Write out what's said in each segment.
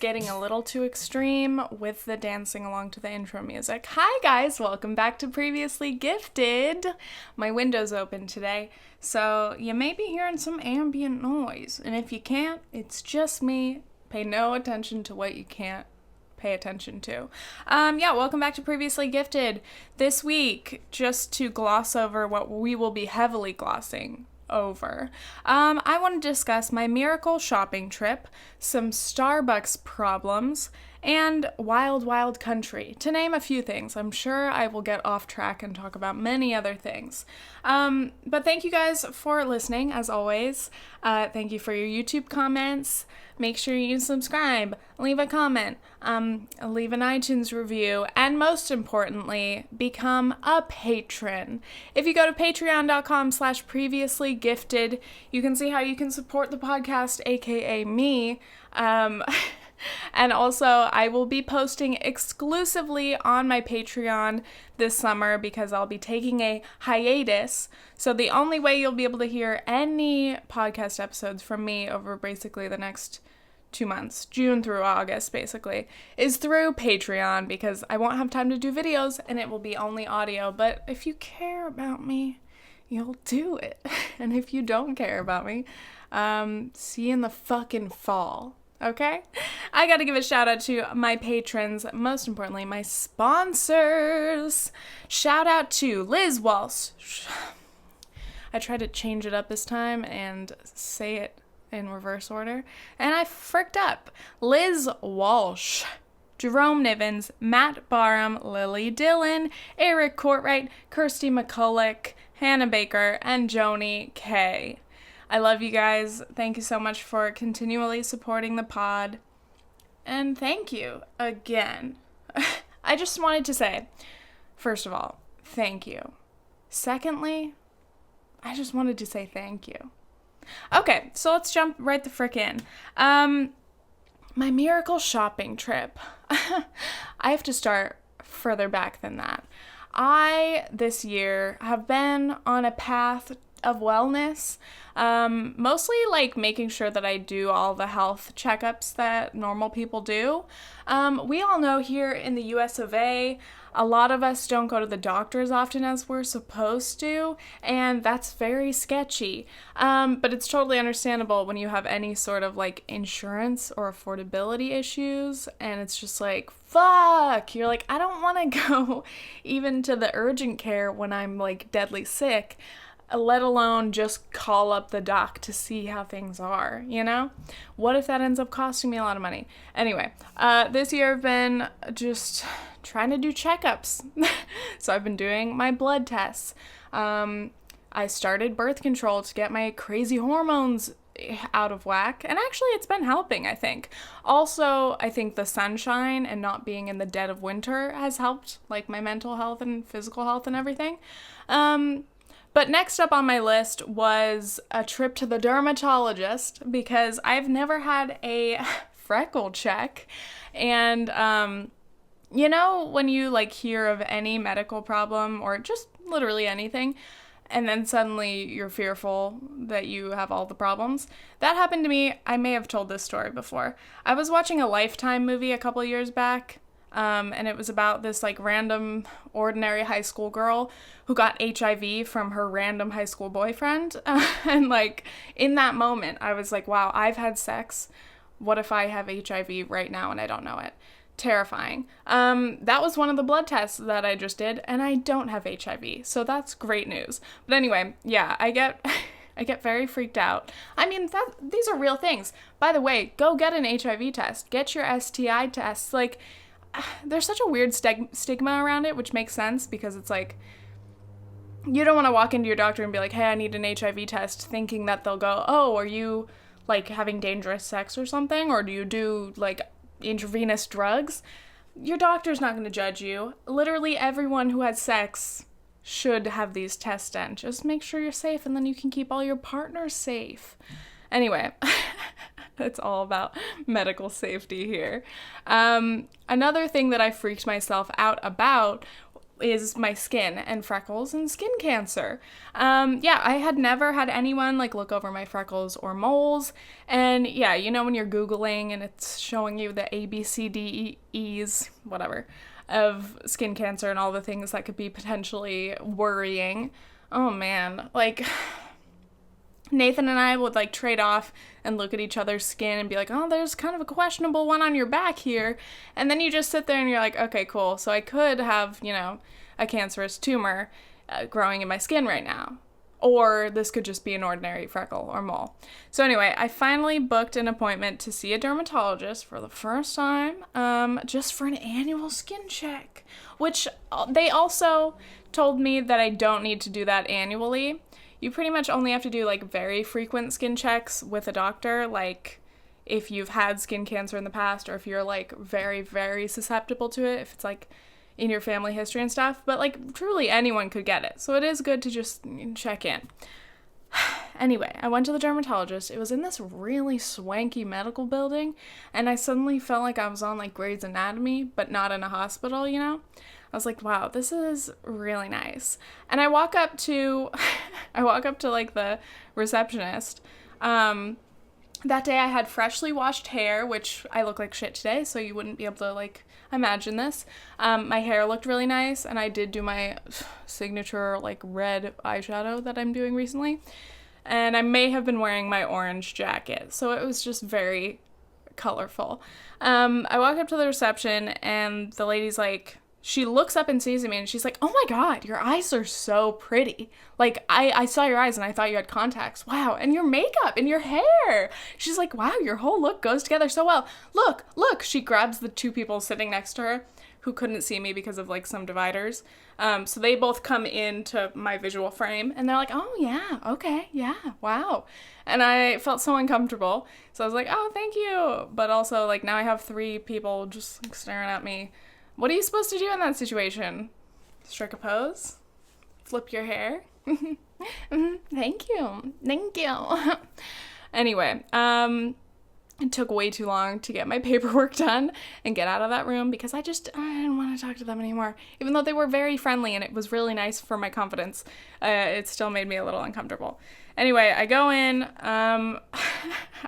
getting a little too extreme with the dancing along to the intro music. Hi guys, welcome back to Previously Gifted. My window's open today, so you may be hearing some ambient noise. And if you can't, it's just me. Pay no attention to what you can't pay attention to. Welcome back to Previously Gifted. This week, just to gloss over what we will be heavily glossing over, I want to discuss my miracle shopping trip, some Starbucks problems, and wild country, to name a few things. I'm sure I will get off track and talk about many other things. But thank you guys for listening, as always. Thank you for your YouTube comments. Make sure you subscribe, leave a comment, leave an iTunes review, and most importantly, become a patron. If you go to patreon.com/previouslygifted, you can see how you can support the podcast, aka me. And also, I will be posting exclusively on my Patreon this summer because I'll be taking a hiatus. So the only way you'll be able to hear any podcast episodes from me over basically the next 2 months, June through August basically, is through Patreon because I won't have time to do videos and it will be only audio. But if you care about me, you'll do it. And if you don't care about me, see you in the fucking fall. Okay? I gotta give a shout out to my patrons, most importantly, my sponsors. Shout out to Liz Walsh. I tried to change it up this time and say it in reverse order, and I fricked up. Liz Walsh, Jerome Nivens, Matt Barham, Lily Dillon, Eric Courtwright, Kirsty McCulloch, Hannah Baker, and Joni K. I love you guys. Thank you so much for continually supporting the pod. And thank you again. I just wanted to say, first of all, thank you. Secondly, I just wanted to say thank you. Okay, so let's jump right the frick in. My miracle shopping trip. I have to start further back than that. I, this year, have been on a path of wellness, mostly like making sure that I do all the health checkups that normal people do. We all know here in the US of A, a lot of us don't go to the doctor as often as we're supposed to, and that's very sketchy. But it's totally understandable when you have any sort of like insurance or affordability issues, and it's just like, fuck, you're like, I don't want to go even to the urgent care when I'm like deadly sick, let alone just call up the doc to see how things are, you know? What if that ends up costing me a lot of money? Anyway, this year I've been just trying to do checkups. So I've been doing my blood tests. I started birth control to get my crazy hormones out of whack, and actually it's been helping, I think. Also, I think the sunshine and not being in the dead of winter has helped, like my mental health and physical health and everything. But next up on my list was a trip to the dermatologist because I've never had a freckle check. And, you know, when you like hear of any medical problem or just literally anything, and then suddenly you're fearful that you have all the problems. That happened to me. I may have told this story before. I was watching a Lifetime movie a couple years back. And it was about this like random ordinary high school girl who got HIV from her random high school boyfriend. And like in that moment, I was like, wow, I've had sex. What if I have HIV right now and I don't know it? Terrifying. That was one of the blood tests that I just did, and I don't have HIV. So that's great news. But anyway, yeah, I get very freaked out. I mean, these are real things. By the way, go get an HIV test. Get your STI tests. Like, there's such a weird stigma around it, which makes sense because it's like, you don't want to walk into your doctor and be like, hey, I need an HIV test, thinking that they'll go, oh, are you like having dangerous sex or something? Or do you do like intravenous drugs? Your doctor's not going to judge you. Literally everyone who has sex should have these tests done. Just make sure you're safe, and then you can keep all your partners safe. Anyway, it's all about medical safety here. Another thing that I freaked myself out about is my skin and freckles and skin cancer. Yeah, I had never had anyone like look over my freckles or moles. And yeah, you know when you're Googling and it's showing you the A, B, C, D, E's, whatever, of skin cancer and all the things that could be potentially worrying. Oh man, like Nathan and I would like trade off and look at each other's skin and be like, oh, there's kind of a questionable one on your back here. And then you just sit there and you're like, okay, cool. So I could have, you know, a cancerous tumor growing in my skin right now. Or this could just be an ordinary freckle or mole. So anyway, I finally booked an appointment to see a dermatologist for the first time, just for an annual skin check, which they also told me that I don't need to do that annually. You pretty much only have to do like very frequent skin checks with a doctor, like if you've had skin cancer in the past or if you're like very, very susceptible to it, if it's like in your family history and stuff, but like truly anyone could get it. So it is good to just check in. Anyway, I went to the dermatologist. It was in this really swanky medical building, and I suddenly felt like I was on like Grey's Anatomy, but not in a hospital, you know? I was like, wow, this is really nice. And I walk up to like the receptionist. That day I had freshly washed hair, which I look like shit today, so you wouldn't be able to like imagine this. My hair looked really nice, and I did do my signature like red eyeshadow that I'm doing recently. And I may have been wearing my orange jacket, so it was just very colorful. I walk up to the reception, and the lady's like, she looks up and sees me, and she's like, oh my god, your eyes are so pretty. Like, I saw your eyes, and I thought you had contacts. Wow, and your makeup, and your hair. She's like, wow, your whole look goes together so well. Look. She grabs the two people sitting next to her who couldn't see me because of, like, some dividers. So they both come into my visual frame, and they're like, oh, yeah, okay, yeah, wow. And I felt so uncomfortable. So I was like, oh, thank you. But also, like, now I have three people just like, staring at me. What are you supposed to do in that situation? Strike a pose? Flip your hair? Thank you. Anyway, it took way too long to get my paperwork done and get out of that room because I didn't want to talk to them anymore. Even though they were very friendly and it was really nice for my confidence, it still made me a little uncomfortable. Anyway, I go in. I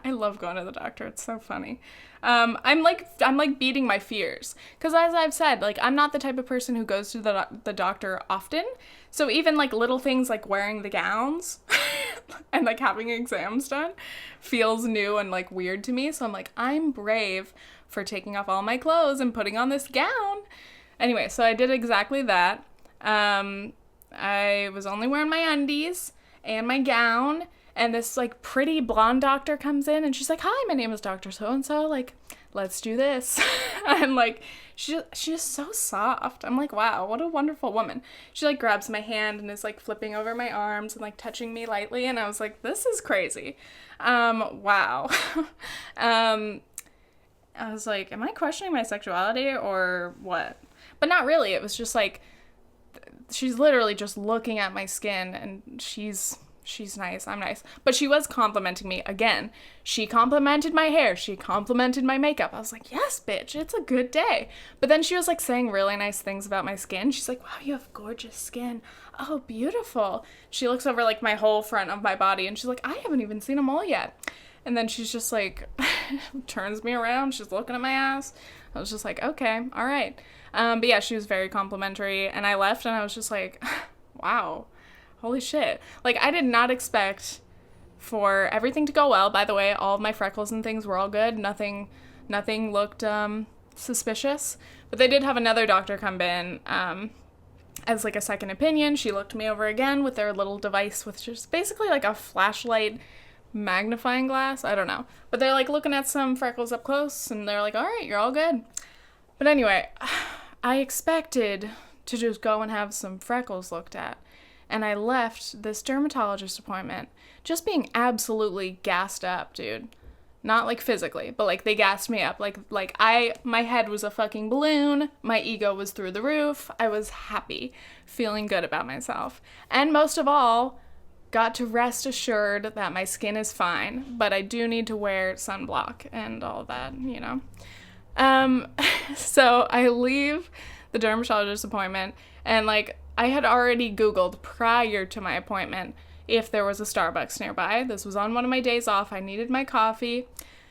love going to the doctor. It's so funny. I'm like beating my fears because as I've said, like I'm not the type of person who goes to the doctor often. So even like little things like wearing the gowns and like having exams done feels new and like weird to me. So I'm like, I'm brave for taking off all my clothes and putting on this gown. Anyway, so I did exactly that. I was only wearing my undies and my gown. And this, like, pretty blonde doctor comes in, and she's like, hi, my name is Dr. So-and-so, like, let's do this. And, like, she's just so soft. I'm like, wow, what a wonderful woman. She, like, grabs my hand and is, like, flipping over my arms and, like, touching me lightly, and I was like, this is crazy. Wow. I was like, am I questioning my sexuality or what? But not really. It was just, like, she's literally just looking at my skin, and she's nice, I'm nice. But she was complimenting me again. She complimented my hair. She complimented my makeup. I was like, yes, bitch, it's a good day. But then she was like saying really nice things about my skin. She's like, wow, you have gorgeous skin. Oh, beautiful. She looks over like my whole front of my body and she's like, I haven't even seen a mole yet. And then she's just like, turns me around. She's looking at my ass. I was just like, okay, all right. But yeah, she was very complimentary. And I left and I was just like, wow. Holy shit. Like, I did not expect for everything to go well. By the way, all of my freckles and things were all good. Nothing looked suspicious. But they did have another doctor come in as, like, a second opinion. She looked me over again with their little device with just basically, like, a flashlight magnifying glass. I don't know. But they're, like, looking at some freckles up close, and they're like, all right, you're all good. But anyway, I expected to just go and have some freckles looked at. And I left this dermatologist appointment just being absolutely gassed up, dude. Not like physically, but like they gassed me up. My head was a fucking balloon. My ego was through the roof. I was happy, feeling good about myself. And most of all, got to rest assured that my skin is fine, but I do need to wear sunblock and all of that, you know. So I leave the dermatologist appointment And like, I had already Googled prior to my appointment if there was a Starbucks nearby. This was on one of my days off. I needed my coffee.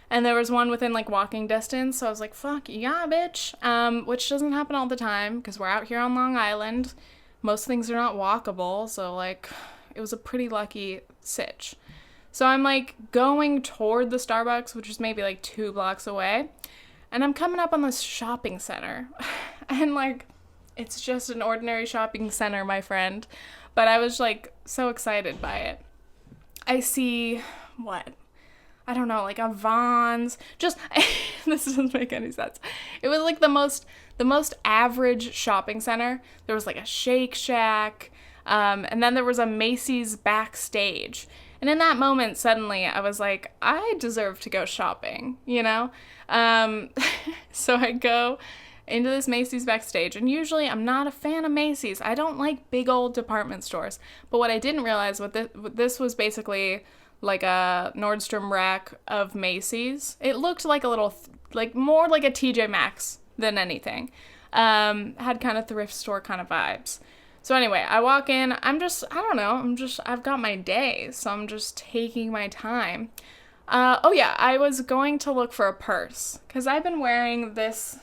And there was one within like walking distance. So I was like, fuck yeah, bitch. Which doesn't happen all the time because we're out here on Long Island. Most things are not walkable. So like, it was a pretty lucky sitch. So I'm like going toward the Starbucks, which is maybe like 2 blocks away. And I'm coming up on this shopping center. And like, it's just an ordinary shopping center, my friend. But I was like so excited by it. I see, what? I don't know, like a Vons. Just, this doesn't make any sense. It was like the most average shopping center. There was like a Shake Shack. And then there was a Macy's backstage. And in that moment, suddenly, I was like, I deserve to go shopping, you know? So I go into this Macy's backstage, and usually I'm not a fan of Macy's. I don't like big old department stores. But what I didn't realize, this was basically like a Nordstrom rack of Macy's. It looked like a little, like more like a TJ Maxx than anything. Had kind of thrift store kind of vibes. So anyway, I walk in, I've got my day, so I'm just taking my time. I was going to look for a purse, because I've been wearing this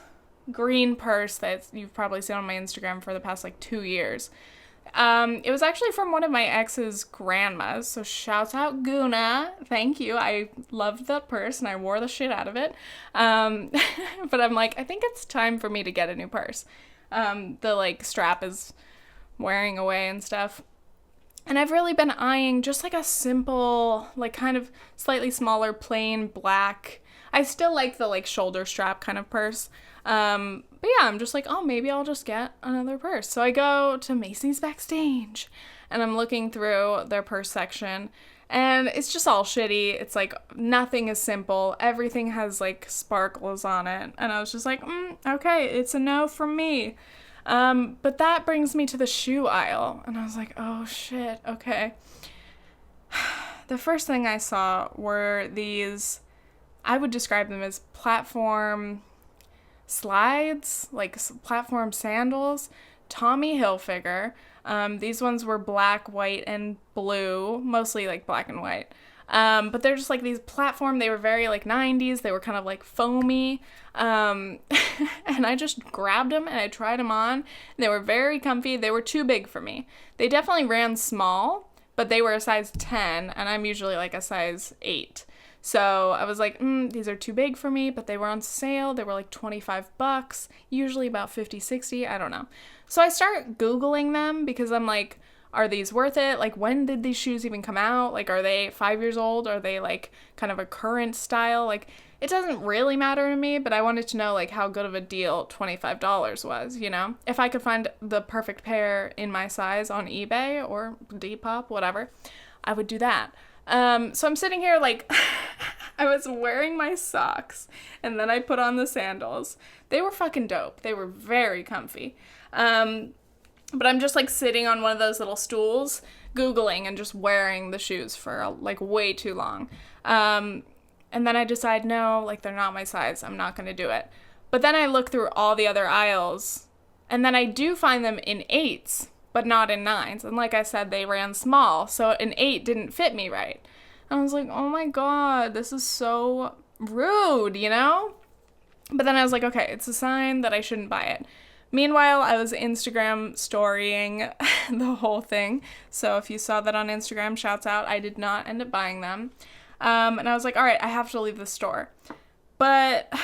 green purse that you've probably seen on my Instagram for the past, 2 years. It was actually from one of my ex's grandmas, so shouts out Guna, thank you, I loved that purse, and I wore the shit out of it. But I'm like, I think it's time for me to get a new purse. The, strap is wearing away and stuff. And I've really been eyeing just a simple, kind of slightly smaller, plain black. I still like the shoulder strap kind of purse. But yeah, I'm just maybe I'll just get another purse. So I go to Macy's backstage and I'm looking through their purse section and it's just all shitty. It's nothing is simple. Everything has sparkles on it. And I was just okay, it's a no from me. But that brings me to the shoe aisle, and I was like, oh shit, okay. The first thing I saw were these, I would describe them as platform slides, platform sandals, Tommy Hilfiger. These ones were black, white, and blue, mostly black and white. But they're just these platform, they were very 90s, they were kind of foamy, and I just grabbed them and I tried them on. They were very comfy. They were too big for me. They definitely ran small, but they were a size 10 and I'm usually a size 8. So I was these are too big for me, but they were on sale. They were $25, usually about 50, 60, I don't know. So I start Googling them because I'm are these worth it? When did these shoes even come out? Are they 5 years old? Are they kind of a current style? It doesn't really matter to me, but I wanted to know how good of a deal $25 was, you know? If I could find the perfect pair in my size on eBay or Depop, whatever, I would do that. So I'm sitting here I was wearing my socks and then I put on the sandals. They were fucking dope. They were very comfy. But I'm just sitting on one of those little stools, Googling and just wearing the shoes for way too long. And then I decide, no, they're not my size. I'm not going to do it. But then I look through all the other aisles and then I do find them in 8s, but not in 9s. And like I said, they ran small. So an 8 didn't fit me right. I was oh my God, this is so rude, you know? But then I was okay, it's a sign that I shouldn't buy it. Meanwhile, I was Instagram storying the whole thing. So if you saw that on Instagram, shouts out, I did not end up buying them. And I was all right, I have to leave the store. But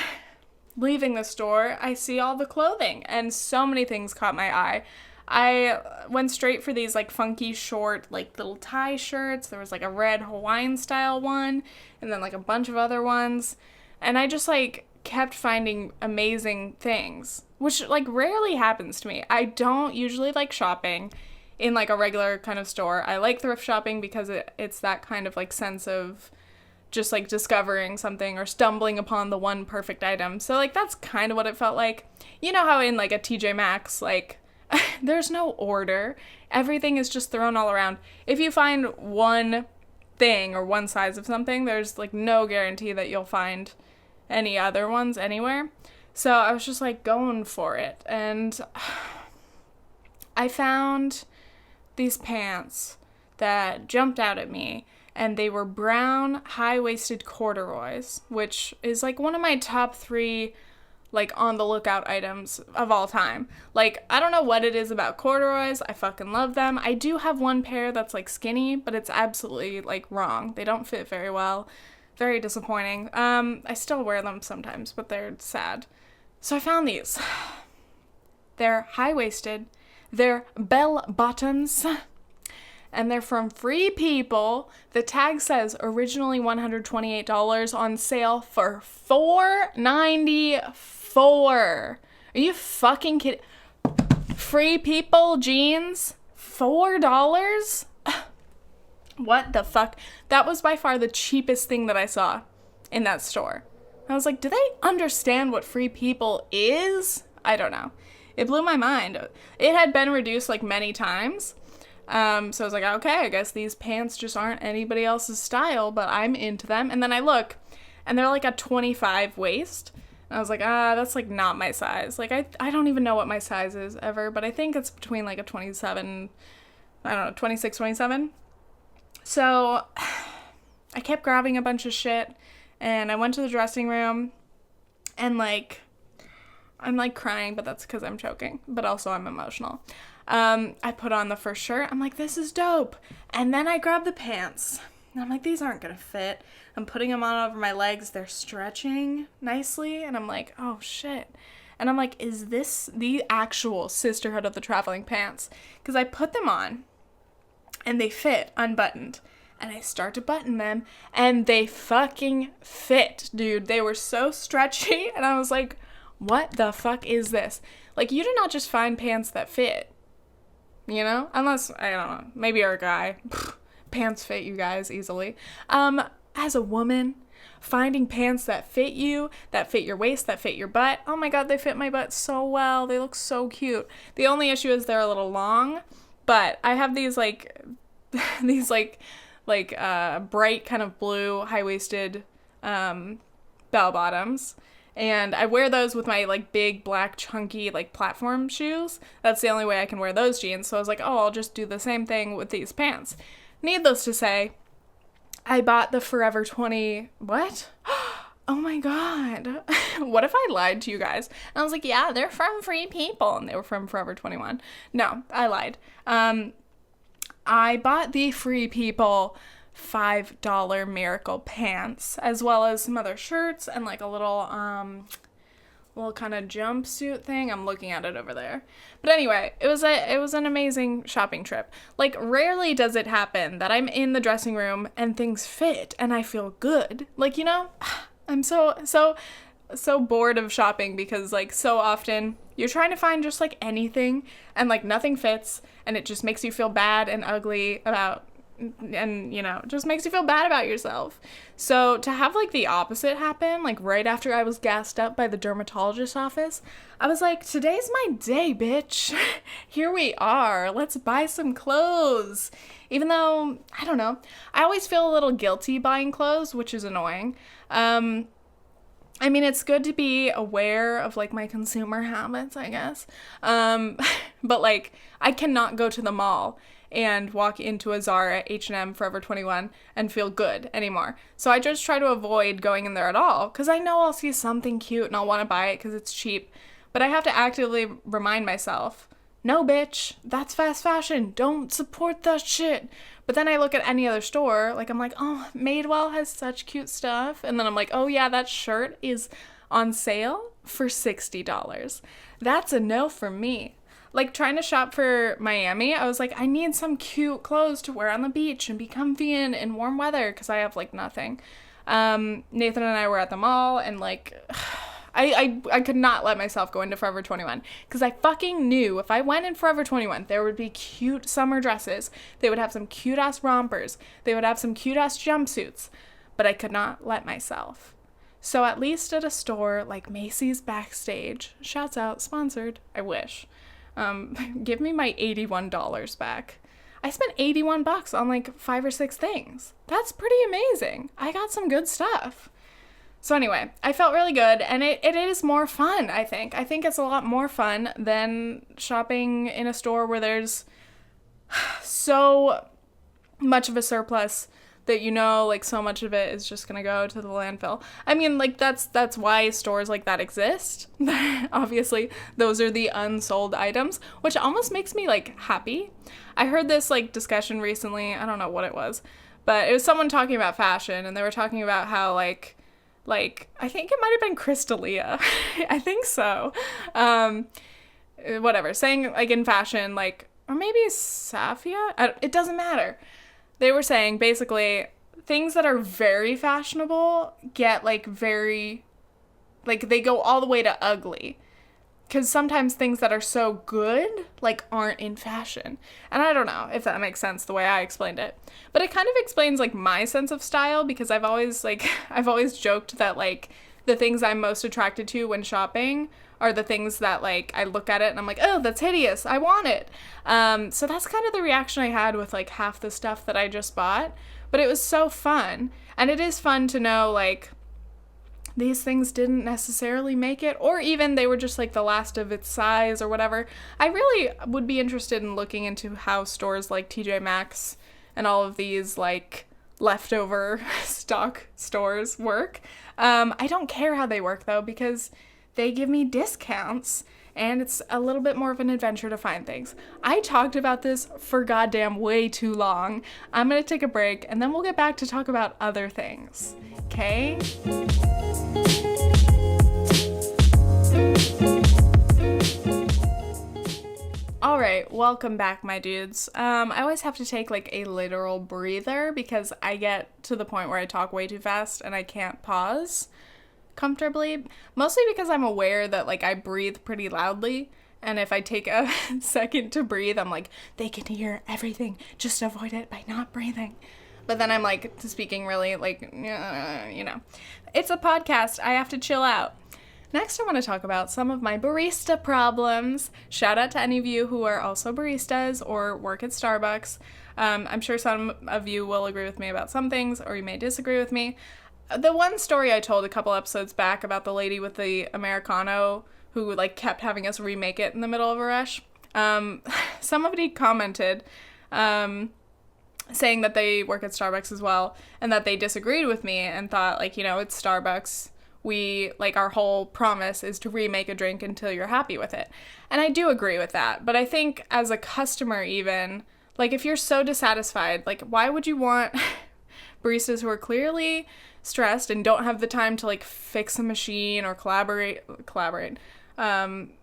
leaving the store, I see all the clothing and so many things caught my eye. I went straight for these funky short little tie shirts. There was a red Hawaiian style one and then a bunch of other ones. And I just kept finding amazing things, which rarely happens to me. I don't usually like shopping in a regular kind of store. I like thrift shopping because it's that kind of sense of just discovering something or stumbling upon the one perfect item. So that's kind of what it felt like. You know how in a TJ Maxx, there's no order. Everything is just thrown all around. If you find one thing or one size of something, there's no guarantee that you'll find any other ones anywhere. So I was just going for it. And I found these pants that jumped out at me, and they were brown high-waisted corduroys, which is like one of my top 3 like on the lookout items of all time. Like, I don't know what it is about corduroys. I fucking love them. I do have one pair that's like skinny, but it's absolutely like wrong. They don't fit very well. Very disappointing. I still wear them sometimes, but they're sad. So I found these. They're high-waisted. They're bell bottoms. And they're from Free People. The tag says originally $128, on sale for $4.94. Are you fucking kidding? Free People jeans? $4? What the fuck? That was by far the cheapest thing that I saw in that store. I was like, do they understand what Free People is? I don't know. It blew my mind. It had been reduced like many times. So I was like, okay, I guess these pants just aren't anybody else's style, but I'm into them. And then I look, and they're like a 25 waist. And I was like, that's like not my size. Like, I don't even know what my size is ever, but I think it's between like a 27, I don't know, 26, 27. So I kept grabbing a bunch of shit, and I went to the dressing room, and like, I'm like crying, but that's because I'm choking, but also I'm emotional. I put on the first shirt. I'm like, this is dope. And then I grabbed the pants, and I'm like, these aren't gonna fit. I'm putting them on over my legs. They're stretching nicely, and I'm like, oh shit. And I'm like, is this the actual Sisterhood of the Traveling Pants? Because I put them on, and they fit unbuttoned. And I start to button them, and they fucking fit, dude. They were so stretchy, and I was like, what the fuck is this? Like, you do not just find pants that fit, you know? Unless, I don't know, maybe you're a guy. Pants fit you guys easily. As a woman, finding pants that fit you, that fit your waist, that fit your butt. Oh my god, they fit my butt so well. They look so cute. The only issue is they're a little long, but I have these like bright kind of blue high-waisted bell bottoms, and I wear those with my like big black chunky like platform shoes. That's the only way I can wear those jeans. So I was like, oh, I'll just do the same thing with these pants. Needless to say, I bought the Forever 20 what? Oh my god. What if I lied to you guys? And I was like, yeah, they're from Free People, and they were from Forever 21. No, I lied. I bought the Free People $5 Miracle pants, as well as some other shirts and like a little kind of jumpsuit thing. I'm looking at it over there. But anyway, it was an amazing shopping trip. Like, rarely does it happen that I'm in the dressing room and things fit and I feel good. Like, you know, I'm so bored of shopping because like so often you're trying to find just like anything and like nothing fits, and it just makes you feel bad and ugly about, and you know, just makes you feel bad about yourself. So to have like the opposite happen, like right after I was gassed up by the dermatologist office, I was like, today's my day, bitch. Here we are. Let's buy some clothes. Even though, I don't know, I always feel a little guilty buying clothes, which is annoying. I mean, it's good to be aware of, like, my consumer habits, I guess. But, like, I cannot go to the mall and walk into a Zara, H&M, Forever 21 and feel good anymore. So I just try to avoid going in there at all, because I know I'll see something cute and I'll want to buy it because it's cheap. But I have to actively remind myself, no, bitch, that's fast fashion. Don't support that shit. But then I look at any other store, like, I'm like, oh, Madewell has such cute stuff. And then I'm like, oh, yeah, that shirt is on sale for $60. That's a no for me. Like, trying to shop for Miami, I was like, I need some cute clothes to wear on the beach and be comfy in warm weather, because I have, like, nothing. Nathan and I were at the mall, and, like, I could not let myself go into Forever 21, because I fucking knew if I went in Forever 21, there would be cute summer dresses. They would have some cute-ass rompers. They would have some cute-ass jumpsuits. But I could not let myself. So at least at a store like Macy's Backstage, shouts out, sponsored, I wish, give me my $81 back. I spent $81 on like 5 or 6 things. That's pretty amazing. I got some good stuff. So anyway, I felt really good, and it is more fun, I think. I think it's a lot more fun than shopping in a store where there's so much of a surplus that like so much of it is just gonna go to the landfill. I mean, like that's why stores like that exist. Obviously, those are the unsold items, which almost makes me like happy. I heard this like discussion recently, I don't know what it was, but it was someone talking about fashion, and they were talking about how like I think it might have been Crystalia. I think so. Whatever, saying like in fashion, like, or maybe Safia? It doesn't matter. They were saying basically things that are very fashionable get like very, like they go all the way to ugly. Because sometimes things that are so good, like, aren't in fashion. And I don't know if that makes sense the way I explained it. But it kind of explains, like, my sense of style, because I've always joked that, like, the things I'm most attracted to when shopping are the things that, like, I look at it and I'm like, oh, that's hideous, I want it. So that's kind of the reaction I had with, like, half the stuff that I just bought. But it was so fun. And it is fun to know, like, these things didn't necessarily make it, or even they were just like the last of its size or whatever. I really would be interested in looking into how stores like TJ Maxx and all of these like leftover stock stores work. I don't care how they work though, because they give me discounts and it's a little bit more of an adventure to find things. I talked about this for goddamn way too long. I'm gonna take a break and then we'll get back to talk about other things. Okay? Alright, welcome back, my dudes. I always have to take like a literal breather because I get to the point where I talk way too fast and I can't pause comfortably. Mostly because I'm aware that like I breathe pretty loudly, and if I take a second to breathe, I'm like, they can hear everything. Just avoid it by not breathing. But then I'm like speaking really like, it's a podcast. I have to chill out. Next, I want to talk about some of my barista problems. Shout out to any of you who are also baristas or work at Starbucks. I'm sure some of you will agree with me about some things, or you may disagree with me. The one story I told a couple episodes back about the lady with the Americano who like kept having us remake it in the middle of a rush. Somebody commented saying that they work at Starbucks as well, and that they disagreed with me and thought like, it's Starbucks. We, like, our whole promise is to remake a drink until you're happy with it. And I do agree with that. But I think as a customer even, like, if you're so dissatisfied, like, why would you want baristas who are clearly stressed and don't have the time to, like, fix a machine or collaborate,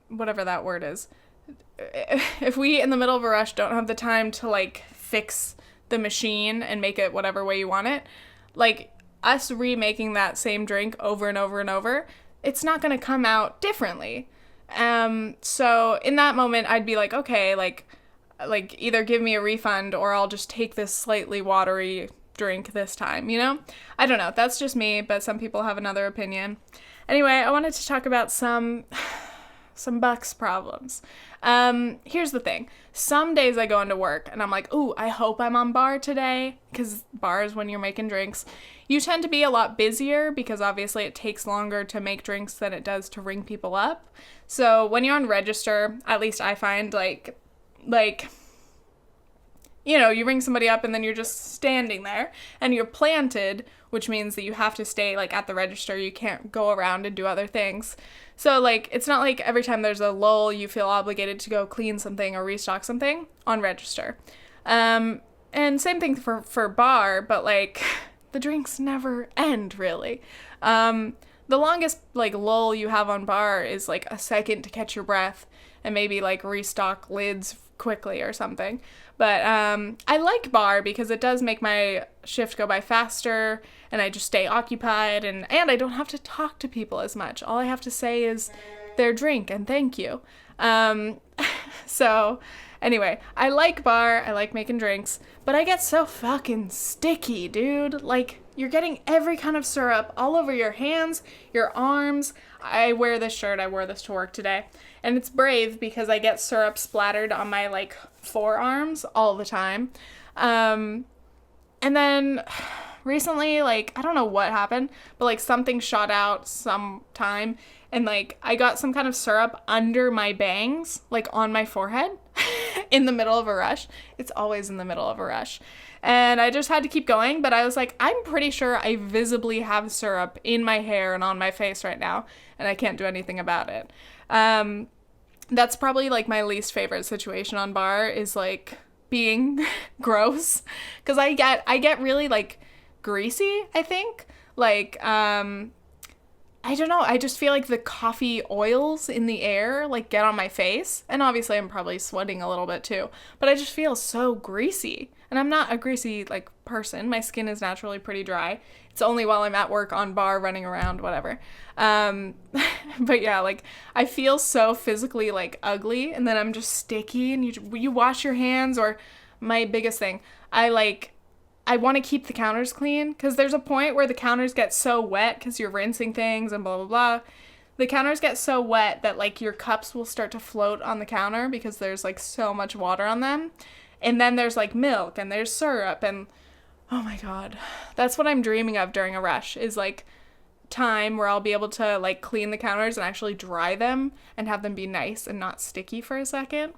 whatever that word is. If we, in the middle of a rush, don't have the time to, like, fix the machine and make it whatever way you want it, like, us remaking that same drink over and over and over, it's not going to come out differently. So in that moment, I'd be like, okay, like either give me a refund or I'll just take this slightly watery drink this time, I don't know. That's just me, but some people have another opinion. Anyway, I wanted to talk about some Bucks problems. Here's the thing. Some days I go into work and I'm like, ooh, I hope I'm on bar today, because bars, when you're making drinks, you tend to be a lot busier because obviously it takes longer to make drinks than it does to ring people up. So when you're on register, at least I find like, you ring somebody up and then you're just standing there and you're planted, which means that you have to stay like at the register. You can't go around and do other things. So like, it's not like every time there's a lull, you feel obligated to go clean something or restock something on register. And same thing for bar, but like the drinks never end really. The longest like lull you have on bar is like a second to catch your breath and maybe like restock lids quickly or something. But I like bar because it does make my shift go by faster and I just stay occupied and I don't have to talk to people as much. All I have to say is their drink and thank you. So anyway, I like bar, I like making drinks, but I get so fucking sticky, dude. Like, you're getting every kind of syrup all over your hands, your arms. I wear this shirt, I wore this to work today, and it's brave because I get syrup splattered on my, like, forearms all the time. And then recently, like, I don't know what happened, but like something shot out sometime, and like I got some kind of syrup under my bangs, like on my forehead in the middle of a rush. It's always in the middle of a rush. And I just had to keep going, but I was like, I'm pretty sure I visibly have syrup in my hair and on my face right now, and I can't do anything about it. That's probably like my least favorite situation on bar, is like being gross, because I get really like greasy, I think. Like, I don't know, I just feel like the coffee oils in the air like get on my face, and obviously I'm probably sweating a little bit too, but I just feel so greasy, and I'm not a greasy like person. My skin is naturally pretty dry. It's only while I'm at work, on bar, running around, whatever. But yeah, like I feel so physically like ugly, and then I'm just sticky, and you wash your hands. Or my biggest thing, I want to keep the counters clean, because there's a point where the counters get so wet because you're rinsing things and blah, blah, blah. The counters get so wet that like your cups will start to float on the counter because there's like so much water on them. And then there's like milk and there's syrup, and oh my God, that's what I'm dreaming of during a rush, is like time where I'll be able to like clean the counters and actually dry them and have them be nice and not sticky for a second.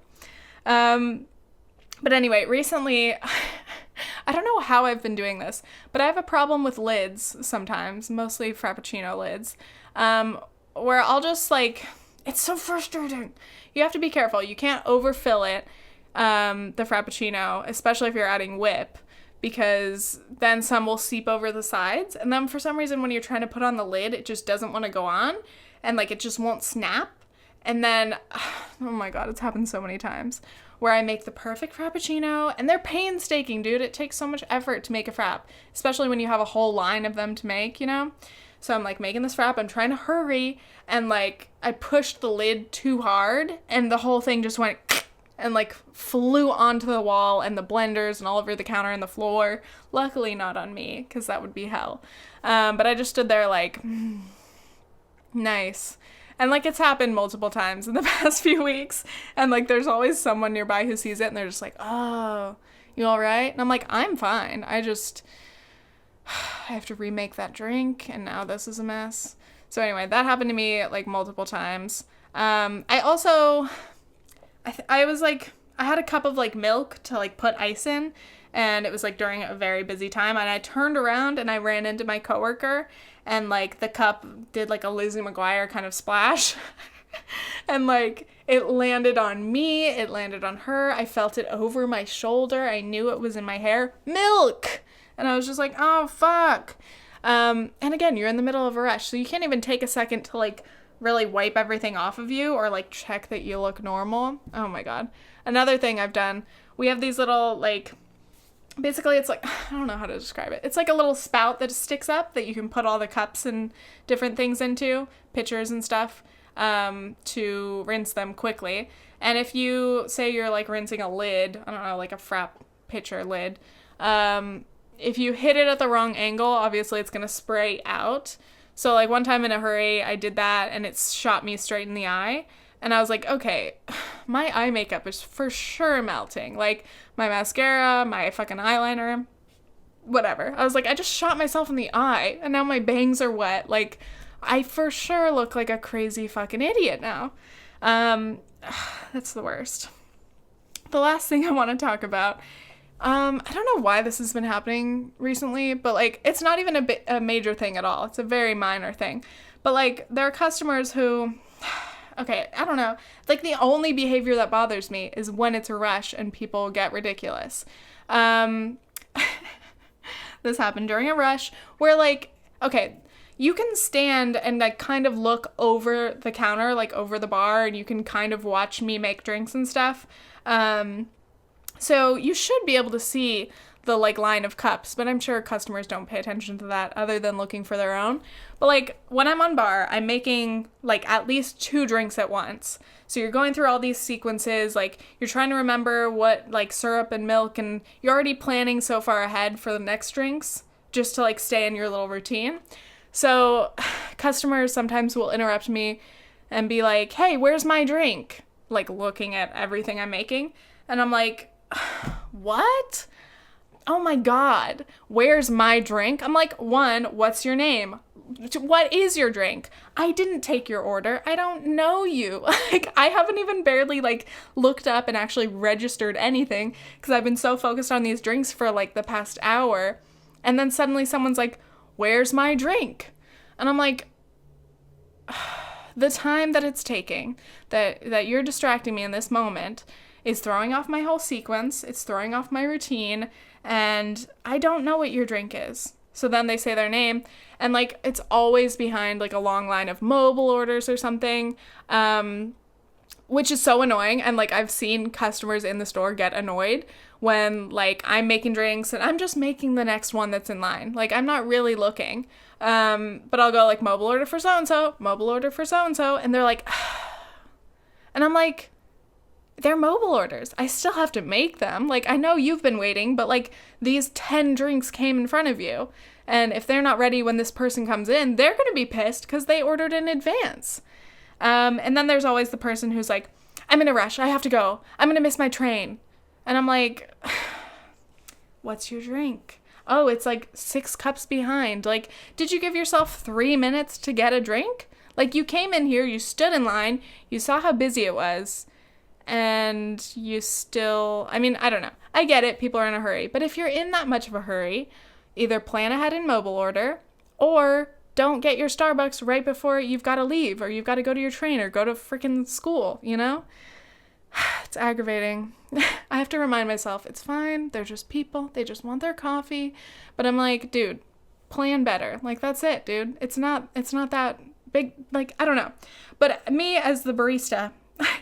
But anyway, recently, I don't know how I've been doing this, but I have a problem with lids sometimes, mostly Frappuccino lids, where I'll just like, it's so frustrating. You have to be careful. You can't overfill it, the Frappuccino, especially if you're adding whip, because then some will seep over the sides, and then for some reason when you're trying to put on the lid, it just doesn't want to go on, and like it just won't snap. And then, oh my God, it's happened so many times where I make the perfect Frappuccino, and they're painstaking, dude. It takes so much effort to make a Frap, especially when you have a whole line of them to make, you know? So I'm like making this Frap, I'm trying to hurry, and like I pushed the lid too hard, and the whole thing just went and like flew onto the wall and the blenders and all over the counter and the floor. Luckily not on me, because that would be hell. But I just stood there like, nice. And like it's happened multiple times in the past few weeks, and like there's always someone nearby who sees it and they're just like, oh, you all right? And I'm like, I'm fine. I have to remake that drink, and now this is a mess. So anyway, that happened to me like multiple times. I also, I was like, I had a cup of like milk to like put ice in, and it was like during a very busy time, and I turned around and I ran into my coworker, and like the cup did like a Lizzie McGuire kind of splash. And like it landed on me, it landed on her, I felt it over my shoulder, I knew it was in my hair. Milk! And I was just like, oh fuck. And again, you're in the middle of a rush, so you can't even take a second to like really wipe everything off of you or like check that you look normal. Oh my God. Another thing I've done, we have these little like, basically it's like, I don't know how to describe it. It's like a little spout that sticks up that you can put all the cups and different things into, pitchers and stuff, to rinse them quickly. And if you say you're like rinsing a lid, I don't know, like a Frap pitcher lid, if you hit it at the wrong angle, obviously it's going to spray out. So like one time in a hurry, I did that and it shot me straight in the eye. And I was like, okay, my eye makeup is for sure melting. Like my mascara, my fucking eyeliner, whatever. I was like, I just shot myself in the eye and now my bangs are wet. Like I for sure look like a crazy fucking idiot now. That's the worst. The last thing I want to talk about, I don't know why this has been happening recently, but like it's not even a major thing at all. It's a very minor thing. But like there are customers who, okay, I don't know, like the only behavior that bothers me is when it's a rush and people get ridiculous. This happened during a rush where like, okay, you can stand and like kind of look over the counter, like over the bar, and you can kind of watch me make drinks and stuff. So you should be able to see the like line of cups, but I'm sure customers don't pay attention to that other than looking for their own. But like when I'm on bar, I'm making like at least 2 drinks at once. So you're going through all these sequences, like you're trying to remember what like syrup and milk, and you're already planning so far ahead for the next drinks just to like stay in your little routine. So customers sometimes will interrupt me and be like, hey, where's my drink? Like looking at everything I'm making. And I'm like, what? oh my God, where's my drink? I'm like, one, what's your name? What is your drink? I didn't take your order. I don't know you. Like, I haven't even barely like looked up and actually registered anything because I've been so focused on these drinks for like the past hour. And then suddenly someone's like, where's my drink? And I'm like, the time that it's taking, that you're distracting me in this moment is throwing off my whole sequence. It's throwing off my routine. And I don't know what your drink is. So then they say their name, and like it's always behind like a long line of mobile orders or something, which is so annoying. And like I've seen customers in the store get annoyed when like I'm making drinks and I'm just making the next one that's in line. Like I'm not really looking, but I'll go like mobile order for so-and-so, mobile order for so-and-so, and they're like, and I'm like, they're mobile orders. I still have to make them. Like, I know you've been waiting, but like these 10 drinks came in front of you. And if they're not ready when this person comes in, they're going to be pissed because they ordered in advance. And then there's always the person who's like, I'm in a rush. I have to go. I'm going to miss my train. And I'm like, what's your drink? Oh, it's like 6 cups behind. Like, did you give yourself 3 minutes to get a drink? Like, you came in here, you stood in line, you saw how busy it was. And you still, I mean, I don't know. I get it. People are in a hurry. But if you're in that much of a hurry, either plan ahead in mobile order or don't get your Starbucks right before you've got to leave or you've got to go to your train or go to freaking school, you know? It's aggravating. I have to remind myself, it's fine. They're just people. They just want their coffee. But I'm like, dude, plan better. Like, that's it, dude. It's not that big. Like, I don't know. But me as the barista,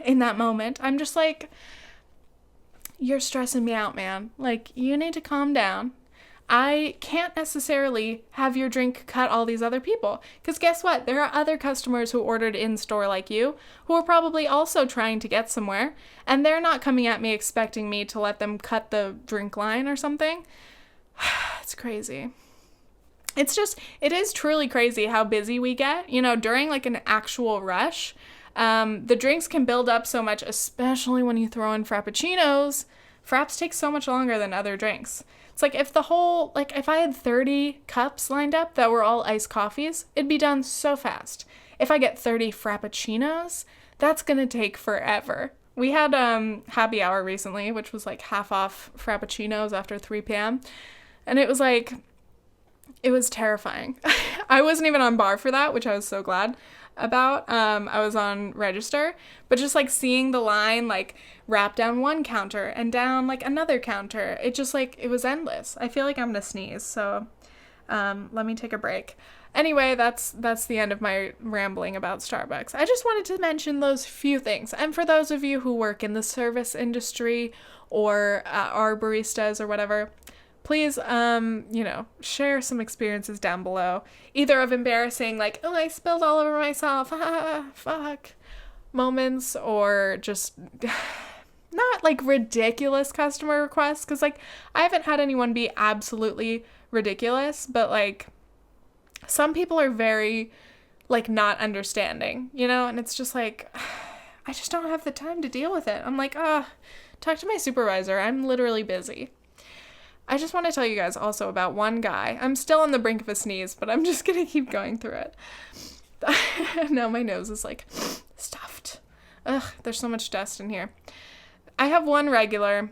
in that moment, I'm just like, you're stressing me out, man. Like, you need to calm down. I can't necessarily have your drink cut all these other people. Because guess what? There are other customers who ordered in store like you who are probably also trying to get somewhere. And they're not coming at me expecting me to let them cut the drink line or something. It's crazy. It is truly crazy how busy we get, you know, during like an actual rush. The drinks can build up so much, especially when you throw in frappuccinos. Fraps take so much longer than other drinks. It's like if I had 30 cups lined up that were all iced coffees, it'd be done so fast. If I get 30 frappuccinos, that's gonna take forever. We had happy hour recently, which was like half off frappuccinos after 3 p.m. And it was terrifying. I wasn't even on bar for that, which I was so glad about. I was on register, but just like seeing the line like wrap down one counter and down like another counter, it just like, it was endless. I feel like I'm gonna sneeze, so let me take a break. Anyway, that's the end of my rambling about Starbucks. I just wanted to mention those few things. And for those of you who work in the service industry or are baristas or whatever, please, share some experiences down below, either of embarrassing, like, oh, I spilled all over myself, fuck, moments, or just not, like, ridiculous customer requests, because, like, I haven't had anyone be absolutely ridiculous, but, like, some people are very, like, not understanding, you know, and it's just, like, I just don't have the time to deal with it. I'm like, talk to my supervisor, I'm literally busy. I just want to tell you guys also about one guy. I'm still on the brink of a sneeze, but I'm just going to keep going through it. Now my nose is like stuffed. Ugh, there's so much dust in here. I have one regular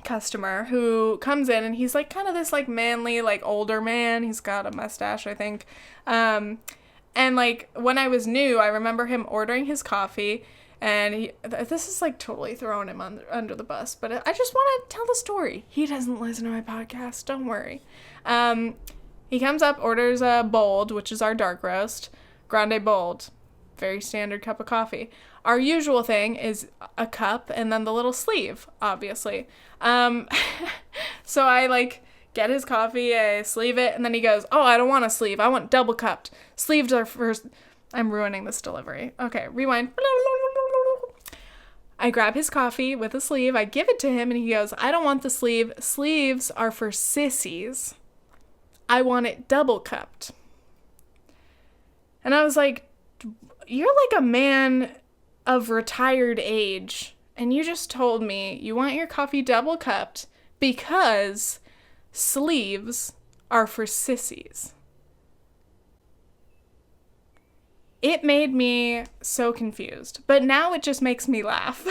customer who comes in and he's like kind of this like manly, like older man. He's got a mustache, I think. And like when I was new, I remember him ordering his coffee. And this is like totally throwing him under the bus, but I just want to tell the story. He doesn't listen to my podcast, don't worry. He comes up, orders a bold, which is our dark roast, grande bold, very standard cup of coffee. Our usual thing is a cup and then the little sleeve, obviously. So I like get his coffee, I sleeve it, and then he goes, oh, I don't want a sleeve, I want double cupped. Sleeves are first. I'm ruining this delivery. Okay, rewind. I grab his coffee with a sleeve, I give it to him, and he goes, I don't want the sleeve. Sleeves are for sissies. I want it double cupped. And I was like, you're like a man of retired age, and you just told me you want your coffee double cupped because sleeves are for sissies. It made me so confused, but now it just makes me laugh.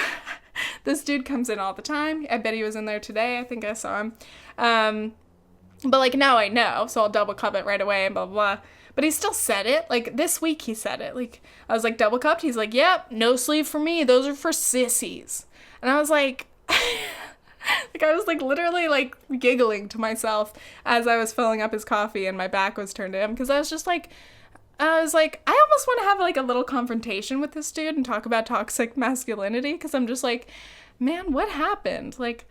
This dude comes in all the time. I bet he was in there today. I think I saw him. But like now I know, so I'll double cup it right away and blah, blah, blah. But he still said it. Like this week he said it. Like I was like, double cupped? He's like, yep, no sleeve for me. Those are for sissies. And I was like, like I was like literally like giggling to myself as I was filling up his coffee and my back was turned to him. Because I was like, I almost want to have like a little confrontation with this dude and talk about toxic masculinity. Because I'm just like, man, what happened? Like,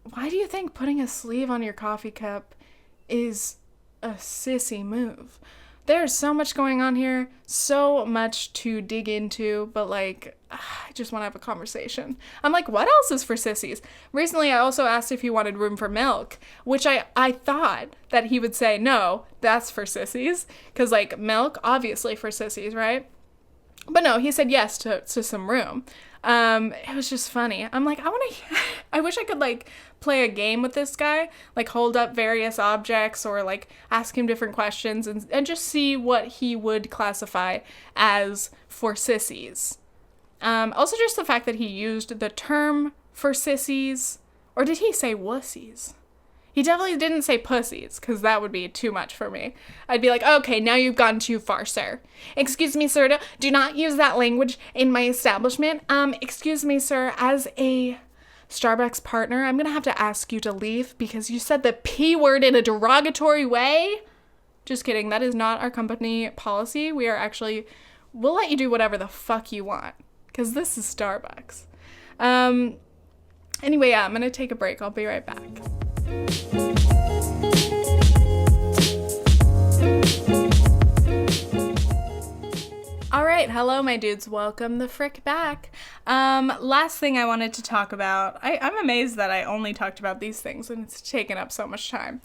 why do you think putting a sleeve on your coffee cup is a sissy move? There's so much going on here, so much to dig into, but like, I just want to have a conversation. I'm like, what else is for sissies? Recently, I also asked if he wanted room for milk, which I thought that he would say, no, that's for sissies, because like milk, obviously for sissies, right? But no, he said yes to some room. It was just funny. I'm like, I wish I could like play a game with this guy, like hold up various objects or like ask him different questions and just see what he would classify as for sissies. Also just the fact that he used the term for sissies, or did he say wussies? He definitely didn't say pussies, because that would be too much for me. I'd be like, okay, now you've gone too far, sir. Excuse me, sir, do not use that language in my establishment. Excuse me, sir, as a Starbucks partner, I'm gonna have to ask you to leave because you said the P word in a derogatory way. Just kidding, that is not our company policy. We'll let you do whatever the fuck you want, because this is Starbucks. Anyway, yeah, I'm gonna take a break. I'll be right back. All right, hello my dudes, welcome the frick back. Last thing I wanted to talk about, I'm amazed that I only talked about these things and it's taken up so much time.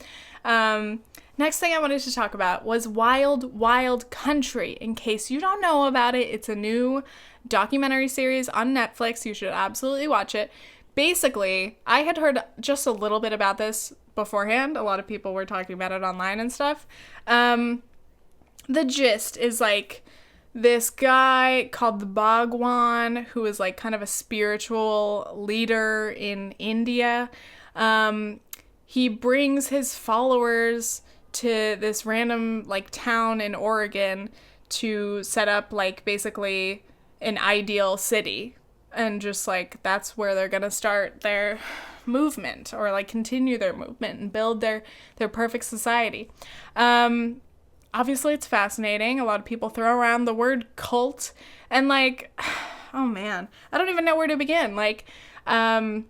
Next thing I wanted to talk about was Wild Wild Country. In case you don't know about it, it's a new documentary series on Netflix. You should absolutely watch it. Basically, I had heard just a little bit about this beforehand. A lot of people were talking about it online and stuff. The gist is like this guy called the Bhagwan, who is like kind of a spiritual leader in India. He brings his followers to this random like town in Oregon to set up like basically an ideal city. And just, like, that's where they're gonna start their movement, or, like, continue their movement and build their perfect society. Obviously, it's fascinating. A lot of people throw around the word cult, and, like, oh, man. I don't even know where to begin. Like, I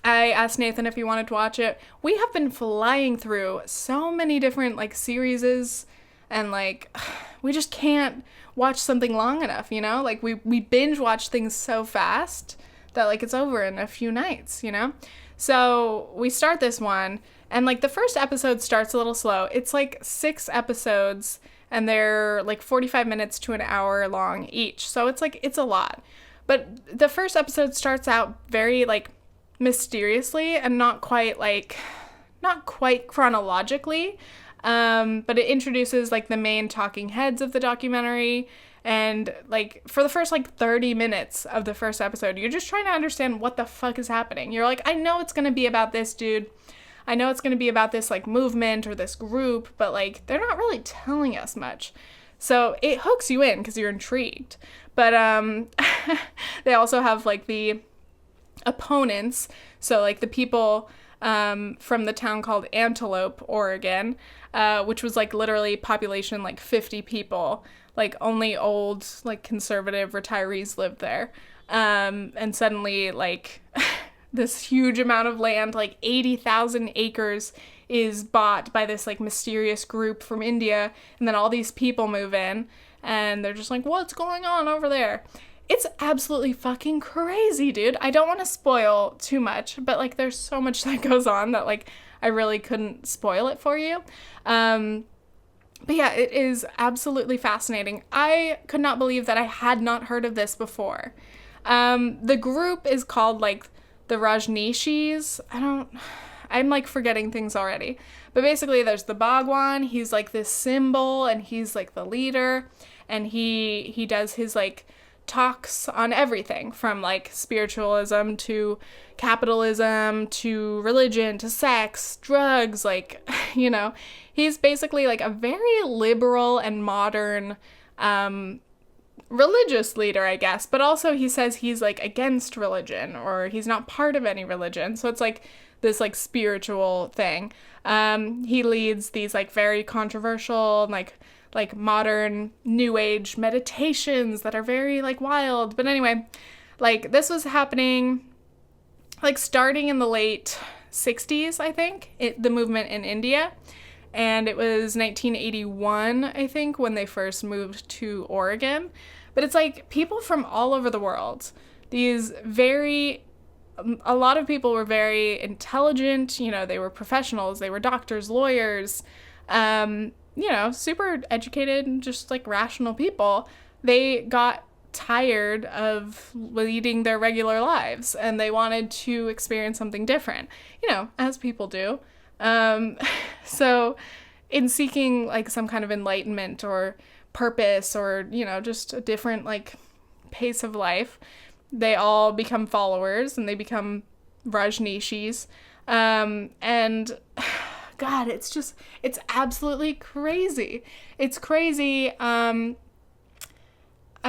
asked Nathan if he wanted to watch it. We have been flying through so many different, like, series, and, like, we just can't watch something long enough, you know? Like, we binge watch things so fast that, like, it's over in a few nights, you know? So we start this one, and, like, the first episode starts a little slow. It's, like, 6 episodes, and they're, like, 45 minutes to an hour long each. So it's, like, it's a lot. But the first episode starts out very, like, mysteriously and not quite chronologically. But it introduces, like, the main talking heads of the documentary, and, like, for the first, like, 30 minutes of the first episode, you're just trying to understand what the fuck is happening. You're like, I know it's gonna be about this dude. I know it's gonna be about this, like, movement or this group, but, like, they're not really telling us much. So it hooks you in because you're intrigued. But, they also have, like, the opponents, so, like, the people from the town called Antelope, Oregon, which was, like, literally population, like, 50 people. Like, only old, like, conservative retirees lived there. And suddenly, like, this huge amount of land, like 80,000 acres, is bought by this, like, mysterious group from India. And then all these people move in, and they're just like, what's going on over there? It's absolutely fucking crazy, dude. I don't want to spoil too much, but, like, there's so much that goes on that, like, I really couldn't spoil it for you. But yeah, it is absolutely fascinating. I could not believe that I had not heard of this before. The group is called, like, the Rajneeshis. I I'm like forgetting things already. But basically there's the Bhagwan. He's like this symbol and he's like the leader, and he does his like talks on everything from like spiritualism to capitalism to religion to sex, drugs, like, you know, he's basically like a very liberal and modern religious leader, I guess, but also he says he's like against religion, or he's not part of any religion. So it's like this like spiritual thing. He leads these like very controversial, like modern new age meditations that are very like wild. But anyway, like this was happening like starting in the late 60s, I think, the movement in India. And it was 1981, I think, when they first moved to Oregon. But it's like people from all over the world. A lot of people were very intelligent, you know, they were professionals, they were doctors, lawyers, you know, super educated and just like rational people. They got tired of leading their regular lives and they wanted to experience something different, you know, as people do. So in seeking like some kind of enlightenment or purpose or, you know, just a different like pace of life, they all become followers and they become Rajneeshis. And God, it's absolutely crazy. It's crazy. I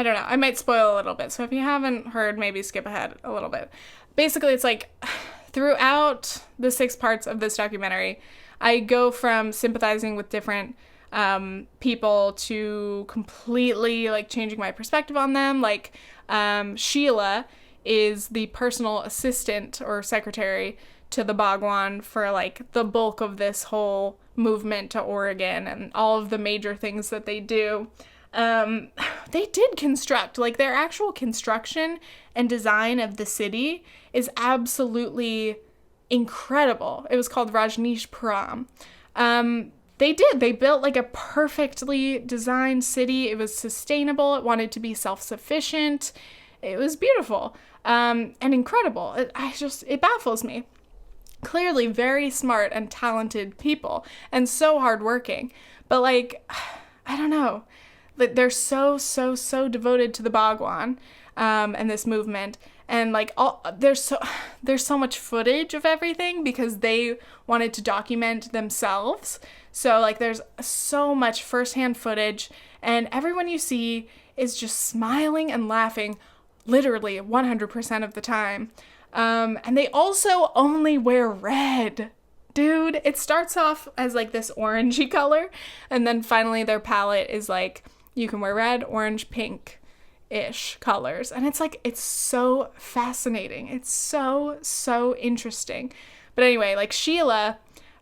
don't know. I might spoil a little bit. So if you haven't heard, maybe skip ahead a little bit. Basically, it's like throughout the 6 parts of this documentary, I go from sympathizing with different people to completely like changing my perspective on them. Like Sheila is the personal assistant or secretary to the Bhagwan for like the bulk of this whole movement to Oregon and all of the major things that they do. They did construct, like their actual construction and design of the city is absolutely incredible. It was called Rajneeshpuram. They built like a perfectly designed city. It was sustainable. It wanted to be self-sufficient. It was beautiful, and incredible. It baffles me. Clearly very smart and talented people and so hardworking, but like, I don't know. They're so devoted to the Bhagwan, and this movement, and like there's so much footage of everything because they wanted to document themselves. So like there's so much firsthand footage, and everyone you see is just smiling and laughing, literally 100% of the time. And they also only wear red. Dude, it starts off as like this orangey color, and then finally their palette is like, you can wear red, orange, pink-ish colors. And it's like, it's so fascinating. It's so interesting. But anyway, like Sheila,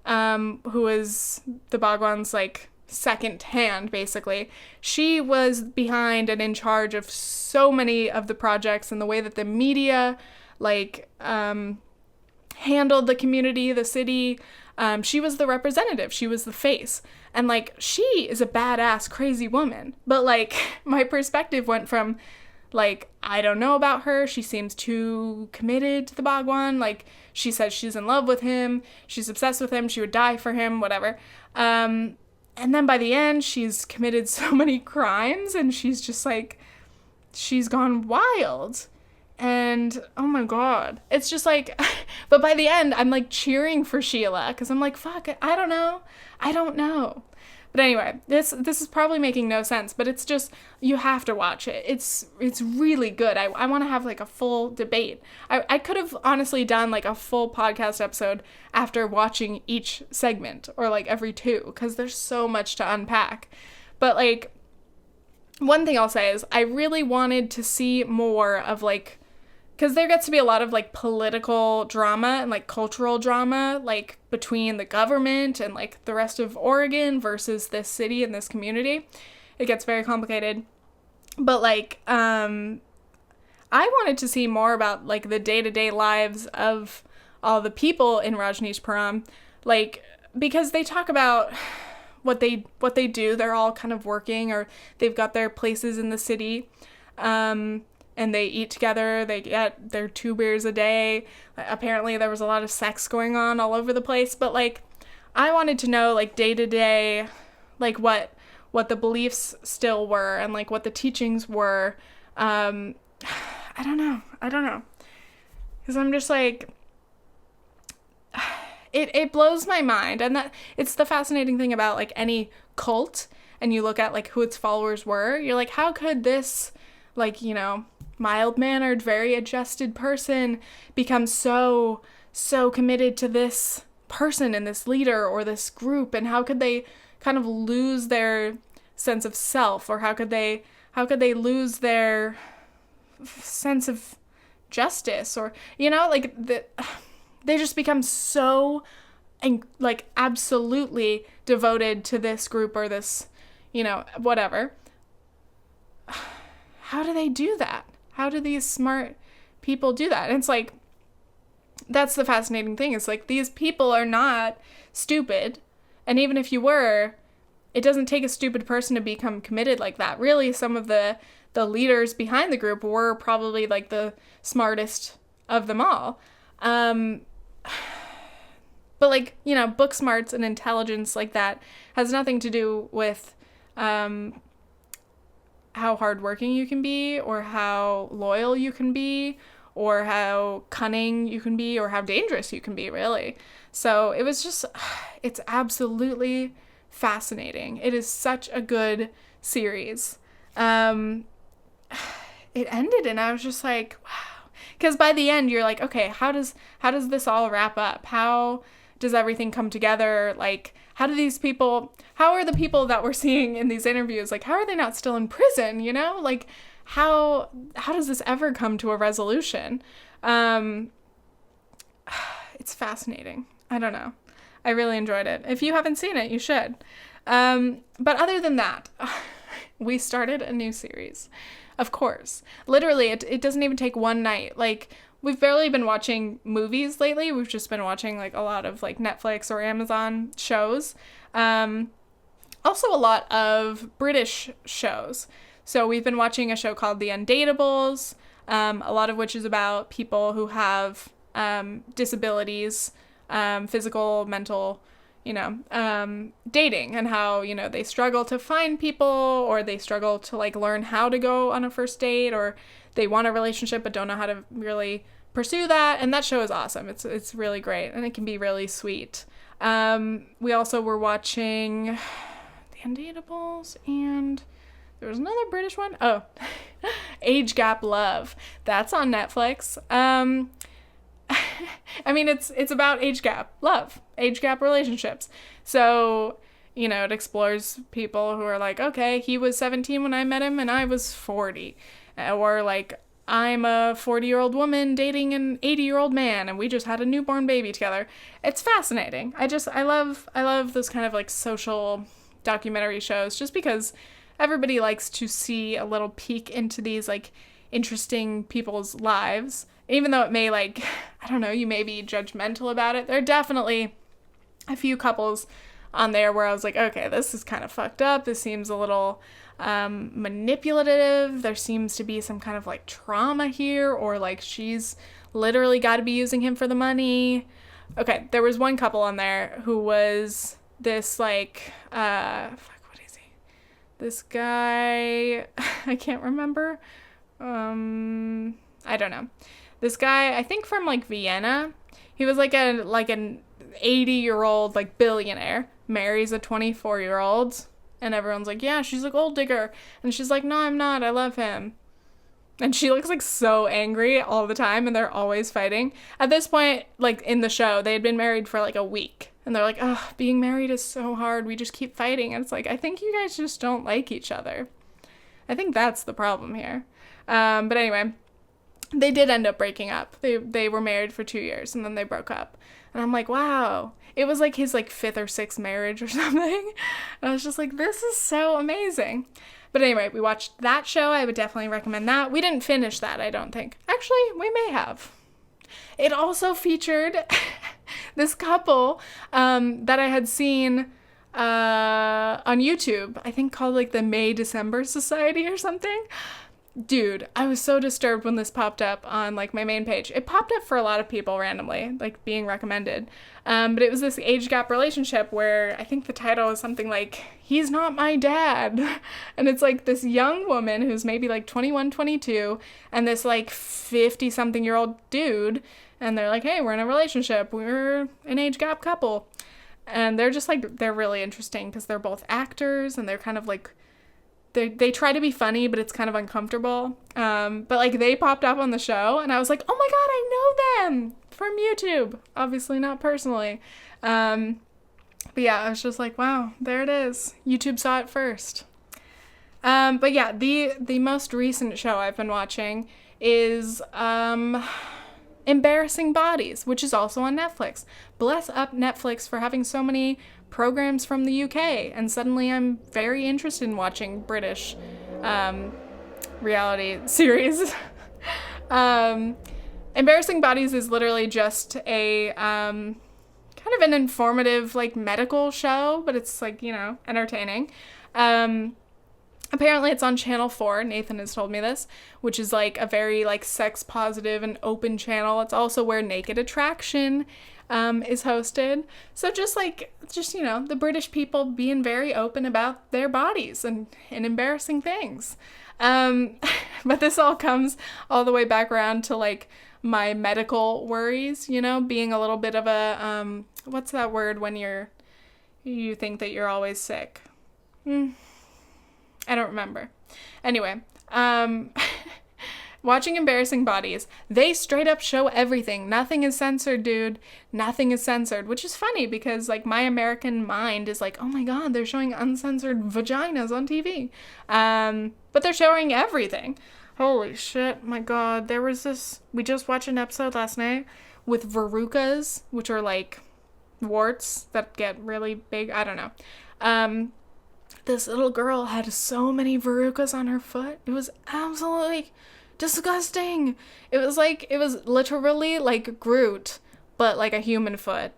who is the Bhagwan's like second hand, basically, she was behind and in charge of so many of the projects and the way that the media like handled the community, the city. She was the representative. She was the face. And like, she is a badass, crazy woman. But like, my perspective went from like, I don't know about her. She seems too committed to the Bhagwan. Like, she says she's in love with him. She's obsessed with him. She would die for him, whatever. And then by the end, she's committed so many crimes and she's just like, she's gone wild. And oh my God, it's just like, but by the end, I'm like cheering for Sheila because I'm like, fuck, I don't know. But anyway, this is probably making no sense, but it's just, you have to watch it. It's really good. I want to have like a full debate. I could have honestly done like a full podcast episode after watching each segment or like every 2 because there's so much to unpack. But like, one thing I'll say is I really wanted to see more of like, because there gets to be a lot of like political drama and like cultural drama, like between the government and like the rest of Oregon versus this city and this community. It gets very complicated. But like, I wanted to see more about like the day-to-day lives of all the people in Rajneeshpuram, like, because they talk about what they do. They're all kind of working or they've got their places in the city. and they eat together. They get their 2 beers a day. Apparently there was a lot of sex going on all over the place, but like I wanted to know like day to day, like what the beliefs still were and like what the teachings were. I don't know. Because I'm just like, it blows my mind. And that it's the fascinating thing about like any cult, and you look at like who its followers were, you're like, how could this like, you know, mild-mannered, very adjusted person become so committed to this person and this leader or this group, and how could they kind of lose their sense of self, or how could they lose their sense of justice, or, you know, like they just become so like absolutely devoted to this group or this, you know, whatever. How do they do that? How do these smart people do that? And it's like, that's the fascinating thing. It's like, these people are not stupid. And even if you were, it doesn't take a stupid person to become committed like that. Really, some of the leaders behind the group were probably like the smartest of them all. But like, you know, book smarts and intelligence like that has nothing to do with how hardworking you can be, or how loyal you can be, or how cunning you can be, or how dangerous you can be, really. So it was just, it's absolutely fascinating. It is such a good series. It ended and I was just like, wow. Because by the end, you're like, okay, how does this all wrap up? How does everything come together? Like, how are the people that we're seeing in these interviews, like, how are they not still in prison, you know? Like, how does this ever come to a resolution? It's fascinating. I don't know. I really enjoyed it. If you haven't seen it, you should. But other than that, we started a new series. Of course. Literally, it doesn't even take one night. Like, we've barely been watching movies lately. We've just been watching, like, a lot of, like, Netflix or Amazon shows. Also a lot of British shows. So we've been watching a show called The Undateables, a lot of which is about people who have disabilities, physical, mental, you know, dating, and how, you know, they struggle to find people, or they struggle to like learn how to go on a first date, or they want a relationship but don't know how to really pursue that. And that show is awesome. It's really great, and it can be really sweet. We also were watching The Undateables, and there was another British one. Oh, Age Gap Love. That's on Netflix. I mean, it's about age gap love, age gap relationships. So, you know, it explores people who are like, okay, he was 17 when I met him and I was 40. Or like, I'm a 40-year-old woman dating an 80-year-old man and we just had a newborn baby together. It's fascinating. I love those kind of like social documentary shows, just because everybody likes to see a little peek into these like interesting people's lives. Even though it may, like, I don't know, you may be judgmental about it. There are definitely a few couples on there where I was like, okay, this is kind of fucked up. This seems a little manipulative. There seems to be some kind of, like, trauma here, or, like, she's literally got to be using him for the money. Okay, there was one couple on there who was this, like, what is he? This guy, I can't remember. I don't know. This guy, I think from, like, Vienna, he was, like, an 80-year-old, like, billionaire, marries a 24-year-old, and everyone's like, yeah, she's a gold digger, and she's like, no, I'm not, I love him, and she looks, like, so angry all the time, and they're always fighting. At this point, like, in the show, they had been married for, like, a week, and they're like, oh, being married is so hard, we just keep fighting, and it's like, I think you guys just don't like each other. I think that's the problem here. But anyway, they did end up breaking up. They were married for 2 years, and then they broke up. And I'm like, wow. It was like his like 5th or 6th marriage or something. And I was just like, this is so amazing. But anyway, we watched that show. I would definitely recommend that. We didn't finish that, I don't think. Actually, we may have. It also featured this couple that I had seen on YouTube, I think called like the May December Society or something. Dude, I was so disturbed when this popped up on like my main page. It popped up for a lot of people randomly, like being recommended. But it was this age gap relationship where I think the title is something like, "He's not my dad." And it's like this young woman who's maybe like 21, 22, and this like 50-something-year-old dude. And they're like, "Hey, we're in a relationship. We're an age gap couple." And they're just like, they're really interesting because they're both actors and they're kind of like, they try to be funny, but it's kind of uncomfortable. But like they popped up on the show and I was like, oh my God, I know them from YouTube. Obviously not personally. But yeah, I was just like, wow, there it is. YouTube saw it first. But yeah, the most recent show I've been watching is Embarrassing Bodies, which is also on Netflix. Bless up Netflix for having so many programs from the UK, and suddenly I'm very interested in watching British reality series. Embarrassing Bodies is literally just a kind of an informative like medical show, but it's like, you know, entertaining. Apparently it's on Channel 4, Nathan has told me this, which is like a very like sex positive and open channel. It's also where Naked Attraction is hosted. So just, you know, the British people being very open about their bodies and embarrassing things. But this all comes all the way back around to like my medical worries, you know, being a little bit of a, what's that word when you think that you're always sick? I don't remember. Anyway, watching Embarrassing Bodies, they straight up show everything. Nothing is censored, dude. Nothing is censored, which is funny because like my American mind is like, oh my God, they're showing uncensored vaginas on TV. But they're showing everything. Holy shit, my God. There was this, we just watched an episode last night with verrucas, which are like warts that get really big. I don't know. This little girl had so many verrucas on her foot. It was absolutely disgusting. It was literally like Groot, but like a human foot.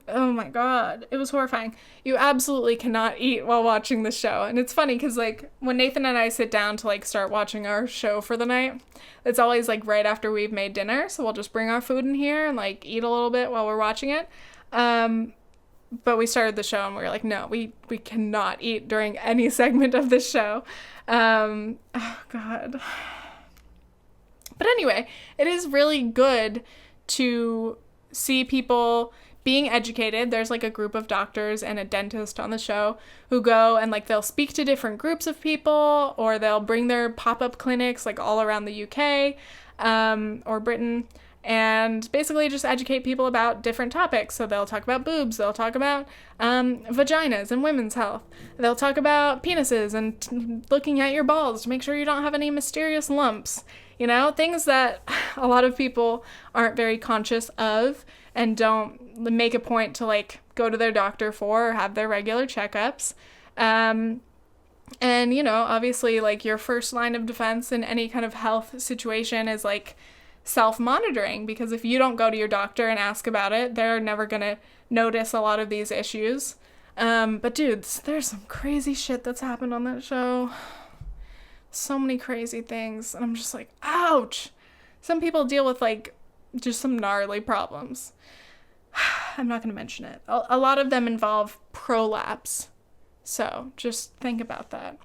Oh my God. It was horrifying. You absolutely cannot eat while watching the show. And it's funny because like when Nathan and I sit down to like start watching our show for the night, it's always like right after we've made dinner. So we'll just bring our food in here and like eat a little bit while we're watching it. But we started the show and we were like, no, we cannot eat during any segment of this show. Oh, God. But anyway, it is really good to see people being educated. There's like a group of doctors and a dentist on the show who go and like they'll speak to different groups of people, or they'll bring their pop-up clinics like all around the UK or Britain, and basically just educate people about different topics. So they'll talk about boobs, they'll talk about vaginas and women's health, they'll talk about penises and looking at your balls to make sure you don't have any mysterious lumps, you know, things that a lot of people aren't very conscious of and don't make a point to like go to their doctor for or have their regular checkups. And, you know, obviously like your first line of defense in any kind of health situation is like self-monitoring, because if you don't go to your doctor and ask about it, they're never gonna notice a lot of these issues. But dudes, there's some crazy shit that's happened on that show. So many crazy things, and I'm just like, ouch. Some people deal with like just some gnarly problems. I'm not gonna mention it. A lot of them involve prolapse, so just think about that.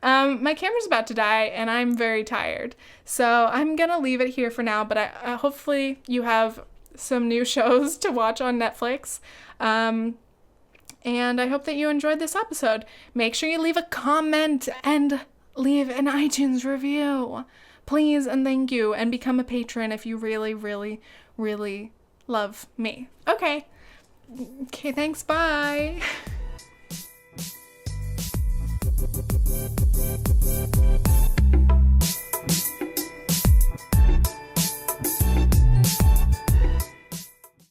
My camera's about to die and I'm very tired, so I'm gonna leave it here for now, but I hopefully you have some new shows to watch on Netflix, and I hope that you enjoyed this episode. Make sure you leave a comment and leave an iTunes review, please and thank you, and become a patron if you really, really, really love me. Okay, thanks, bye.